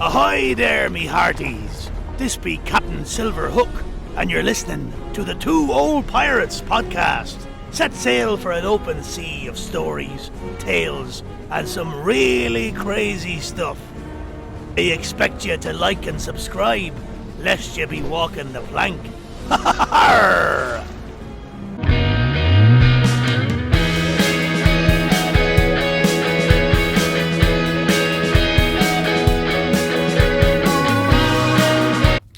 Ahoy there, me hearties! This be Captain Silverhook, and you're listening to the Two Old Pirates podcast. Set sail for an open sea of stories, tales, and some really crazy stuff. I expect you to like and subscribe, lest you be walking the plank. Ha ha ha!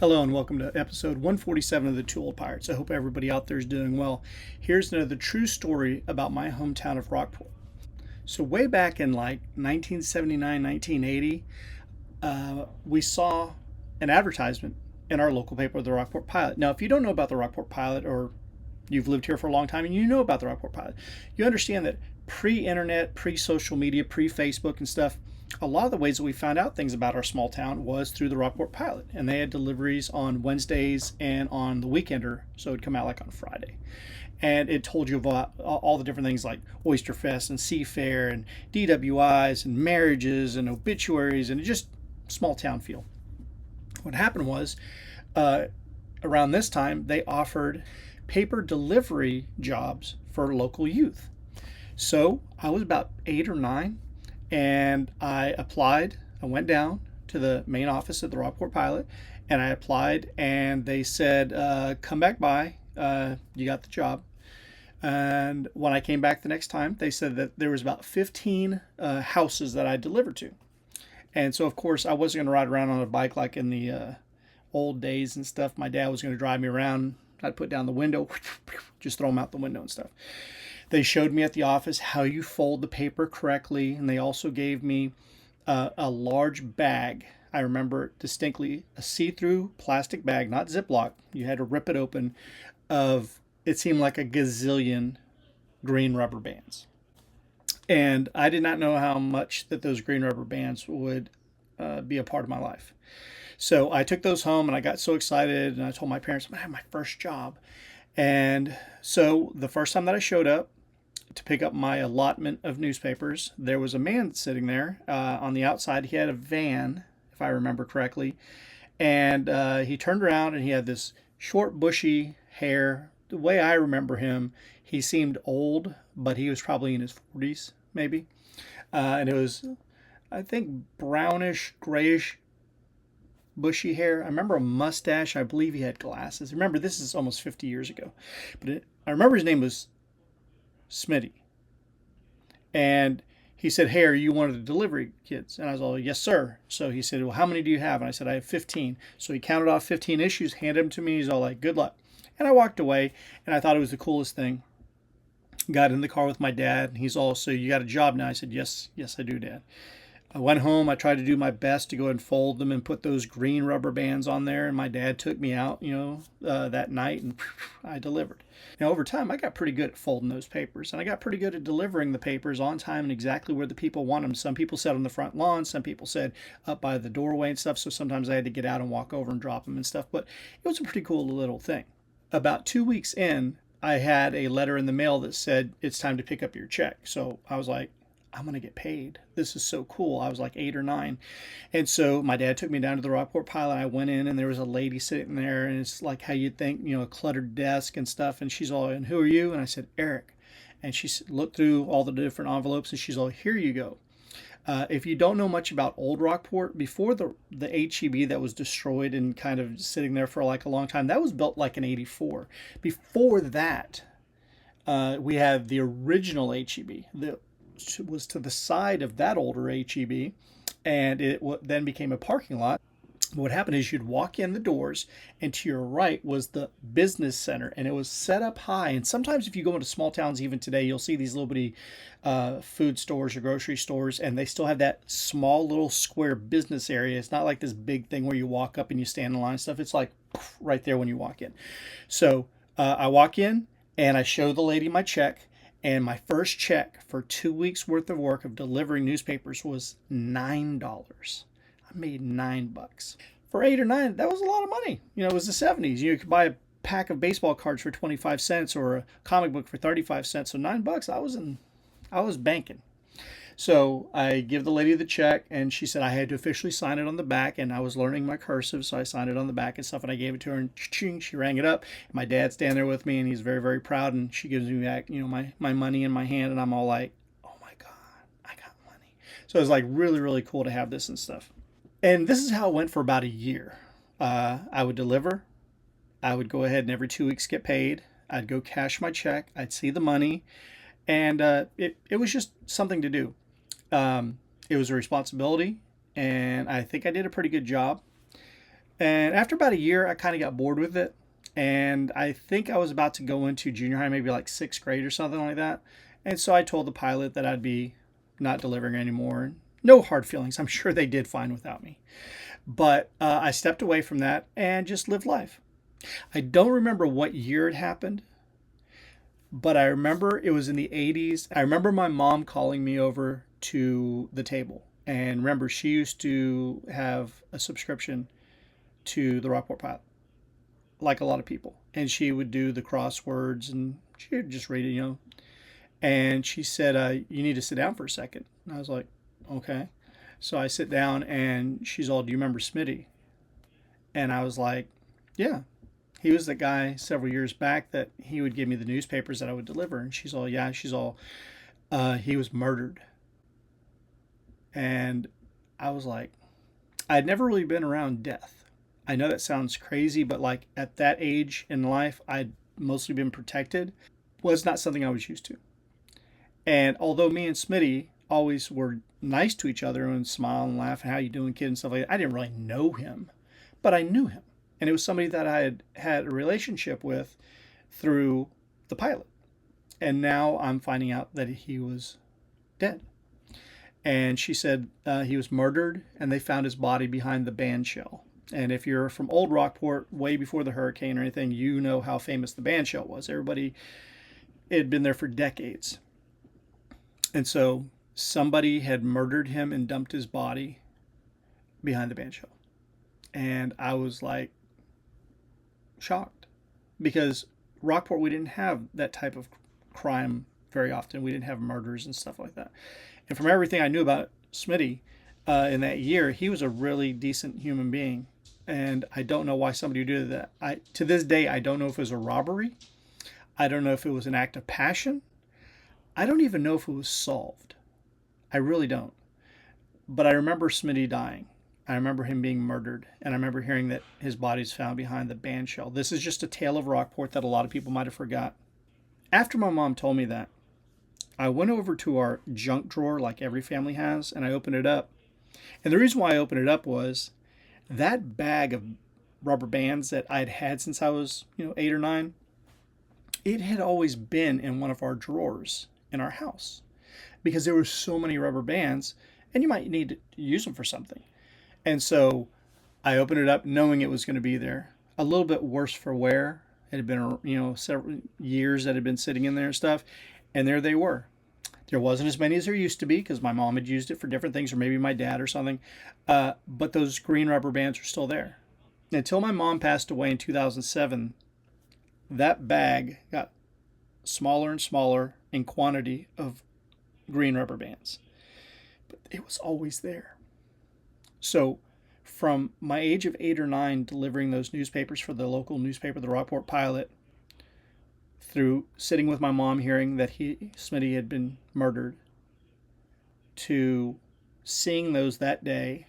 Hello and welcome to episode 147 of the Two Old Pirates. I hope everybody out there is doing well. Here's another true story about my hometown of Rockport. So way back in like 1979, 1980, we saw an advertisement in our local paper, the Rockport Pilot. Now, if you don't know about the Rockport Pilot, or you've lived here for a long time and you know about the Rockport Pilot, you understand that pre-internet, pre-social media, pre-Facebook and stuff, a lot of the ways that we found out things about our small town was through the Rockport Pilot. And they had deliveries on Wednesdays and on the weekender, so it'd come out like on Friday. And it told you about all the different things like Oyster Fest and Seafair and DWIs and marriages and obituaries and just small town feel. What happened was, around this time, they offered paper delivery jobs for local youth. So I was about 8 or 9. And I applied. I went down to the main office at the Rockport Pilot, and I applied, and they said, come back by, you got the job. And when I came back the next time, they said that there was about 15 houses that I delivered to. And so, of course, I wasn't going to ride around on a bike like in the old days and stuff. My dad was going to drive me around. I'd put down the window, just throw them out the window and stuff. They showed me at the office how you fold the paper correctly, and they also gave me a large bag. I remember distinctly, a see-through plastic bag, not Ziploc. You had to rip it open, of, it seemed like a gazillion green rubber bands. And I did not know how much that those green rubber bands would be a part of my life. So I took those home, and I got so excited, and I told my parents, I'm going to have my first job. And so the first time that I showed up to pick up my allotment of newspapers, there was a man sitting there on the outside. He had a van, if I remember correctly, and he turned around and he had this short, bushy hair. The way I remember him, he seemed old, but he was probably in his 40s, maybe. And it was, I think, brownish, grayish, bushy hair. I remember a mustache. I believe he had glasses. Remember, this is almost 50 years ago. But I remember his name was Smitty. And he said, hey, are you one of the delivery kids? And I was all, yes, sir. So he said, well, how many do you have? And I said, I have 15. So he counted off 15 issues, handed them to me. He's all like, good luck. And I walked away, and I thought it was the coolest thing. Got in the car with my dad, and he's all, so you got a job now? I said, yes, I do, Dad. I went home. I tried to do my best to go and fold them and put those green rubber bands on there. And my dad took me out, that night, and I delivered. Now, over time, I got pretty good at folding those papers. And I got pretty good at delivering the papers on time and exactly where the people want them. Some people said on the front lawn. Some people said up by the doorway and stuff. So sometimes I had to get out and walk over and drop them and stuff. But it was a pretty cool little thing. About 2 weeks in, I had a letter in the mail that said, it's time to pick up your check. So I was like, I'm going to get paid. This is so cool. I was like 8 or 9. And so my dad took me down to the Rockport Pilot. I went in, and there was a lady sitting there, and it's like how you'd think, a cluttered desk and stuff. And she's all, and who are you? And I said, Eric. And she looked through all the different envelopes, and she's all, here you go. If you don't know much about old Rockport, before the HEB that was destroyed and kind of sitting there for like a long time, that was built like in 84. Before that, we had the original HEB. Was to the side of that older HEB, and it then became a parking lot. What happened is you'd walk in the doors, and to your right was the business center, and it was set up high. And sometimes if you go into small towns even today, you'll see these little bitty food stores or grocery stores, and they still have that small little square business area. It's not like this big thing where you walk up and you stand in line and stuff. It's like right there when you walk in. So I walk in, and I show the lady my check. And my first check for 2 weeks worth of work of delivering newspapers was $9. I made $9. For 8 or 9, that was a lot of money. It was the 70s. You could buy a pack of baseball cards for 25 cents or a comic book for 35 cents. So $9, I was banking. So I give the lady the check, and she said I had to officially sign it on the back, and I was learning my cursive, so I signed it on the back and stuff, and I gave it to her, and she rang it up. My dad's standing there with me, and he's very, very proud, and she gives me back, my money in my hand, and I'm all like, oh my God, I got money. So it was like really, really cool to have this and stuff. And this is how it went for about a year. I would deliver. I would go ahead and every 2 weeks get paid. I'd go cash my check. I'd see the money. And it was just something to do. It was a responsibility. And I think I did a pretty good job. And after about a year, I kind of got bored with it. And I think I was about to go into junior high, maybe like sixth grade or something like that. And so I told the pilot that I'd be not delivering anymore. No hard feelings. I'm sure they did fine without me. But I stepped away from that and just lived life. I don't remember what year it happened, but I remember it was in the 80s. I remember my mom calling me over to the table. And remember, she used to have a subscription to the Rockport Pilot, like a lot of people. And she would do the crosswords and she would just read it. And she said, you need to sit down for a second. And I was like, okay. So I sit down and she's all, do you remember Smitty? And I was like, yeah. He was the guy several years back that he would give me the newspapers that I would deliver. And she's all, yeah. She's all, he was murdered. And I was like, I'd never really been around death. I know that sounds crazy, but like at that age in life, I'd mostly been protected. Was not something I was used to. And although me and Smitty always were nice to each other and smile and laugh and how you doing, kid, and stuff like that, I didn't really know him, but I knew him. And it was somebody that I had had a relationship with through the pilot. And now I'm finding out that he was dead. And she said he was murdered and they found his body behind the band shell. And if you're from old Rockport, way before the hurricane or anything, you know how famous the band shell was. Everybody, it had been there for decades. And so somebody had murdered him and dumped his body behind the band shell. And I was like shocked because Rockport, we didn't have that type of crime very often. We didn't have murders and stuff like that. And from everything I knew about Smitty in that year, he was a really decent human being. And I don't know why somebody would do that. To this day, I don't know if it was a robbery. I don't know if it was an act of passion. I don't even know if it was solved. I really don't. But I remember Smitty dying. I remember him being murdered. And I remember hearing that his body's found behind the band shell. This is just a tale of Rockport that a lot of people might have forgot. After my mom told me that, I went over to our junk drawer like every family has, and I opened it up. And the reason why I opened it up was that bag of rubber bands that I'd had since I was, 8 or 9, it had always been in one of our drawers in our house because there were so many rubber bands and you might need to use them for something. And so I opened it up knowing it was going to be there. A little bit worse for wear. It had been, several years that had been sitting in there and stuff. And there they were. There wasn't as many as there used to be because my mom had used it for different things or maybe my dad or something. But those green rubber bands are still there. Until my mom passed away in 2007, that bag got smaller and smaller in quantity of green rubber bands. But it was always there. So from my age of 8 or 9 delivering those newspapers for the local newspaper, the Rockport Pilot, through sitting with my mom hearing that Smitty had been murdered, to seeing those that day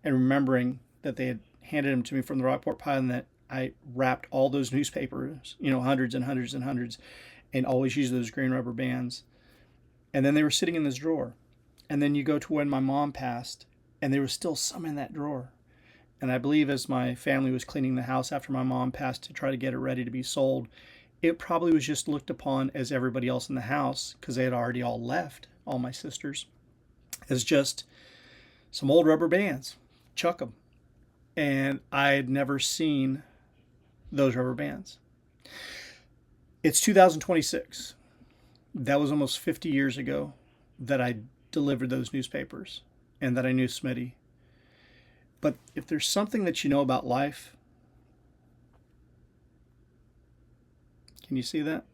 and remembering that they had handed them to me from the Rockport Pilot and that I wrapped all those newspapers, hundreds and hundreds and hundreds, and always used those green rubber bands. And then they were sitting in this drawer. And then you go to when my mom passed, and there was still some in that drawer. And I believe as my family was cleaning the house after my mom passed to try to get it ready to be sold, it probably was just looked upon as everybody else in the house, because they had already all left, all my sisters, as just some old rubber bands. Chuck them. And I had never seen those rubber bands. It's 2026. That was almost 50 years ago that I delivered those newspapers and that I knew Smitty. But if there's something that you know about life, can you see that?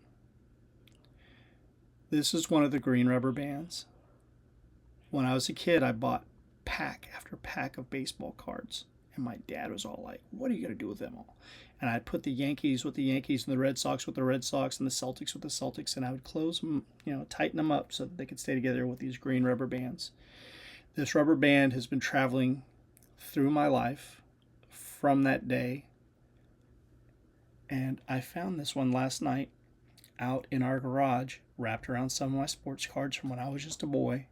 This is one of the green rubber bands. When I was a kid, I bought pack after pack of baseball cards. And my dad was all like, what are you going to do with them all? And I'd put the Yankees with the Yankees and the Red Sox with the Red Sox and the Celtics with the Celtics. And I would close them, tighten them up so that they could stay together with these green rubber bands. This rubber band has been traveling through my life from that day. And I found this one last night out in our garage, wrapped around some of my sports cards from when I was just a boy.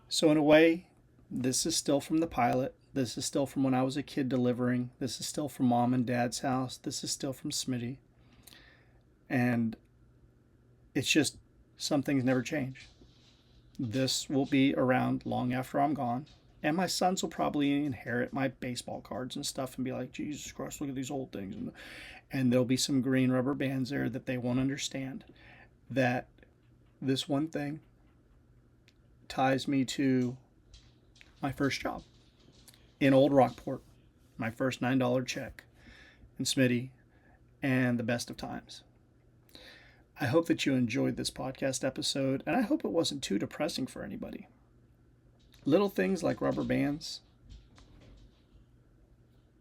So in a way, this is still from the pilot. This is still from when I was a kid delivering. This is still from Mom and Dad's house. This is still from Smitty. And it's just, some things never change. This will be around long after I'm gone. And my sons will probably inherit my baseball cards and stuff and be like, Jesus Christ, look at these old things. And there'll be some green rubber bands there that they won't understand. That this one thing ties me to my first job in Old Rockport, my first $9 check, and Smitty, and the best of times. I hope that you enjoyed this podcast episode, and I hope it wasn't too depressing for anybody. Little things like rubber bands,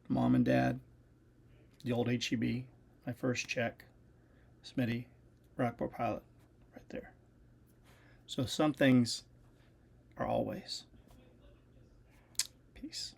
Mom and Dad, the old HEB, my first check, Smitty, Rockport Pilot, right there. So some things are always. Peace.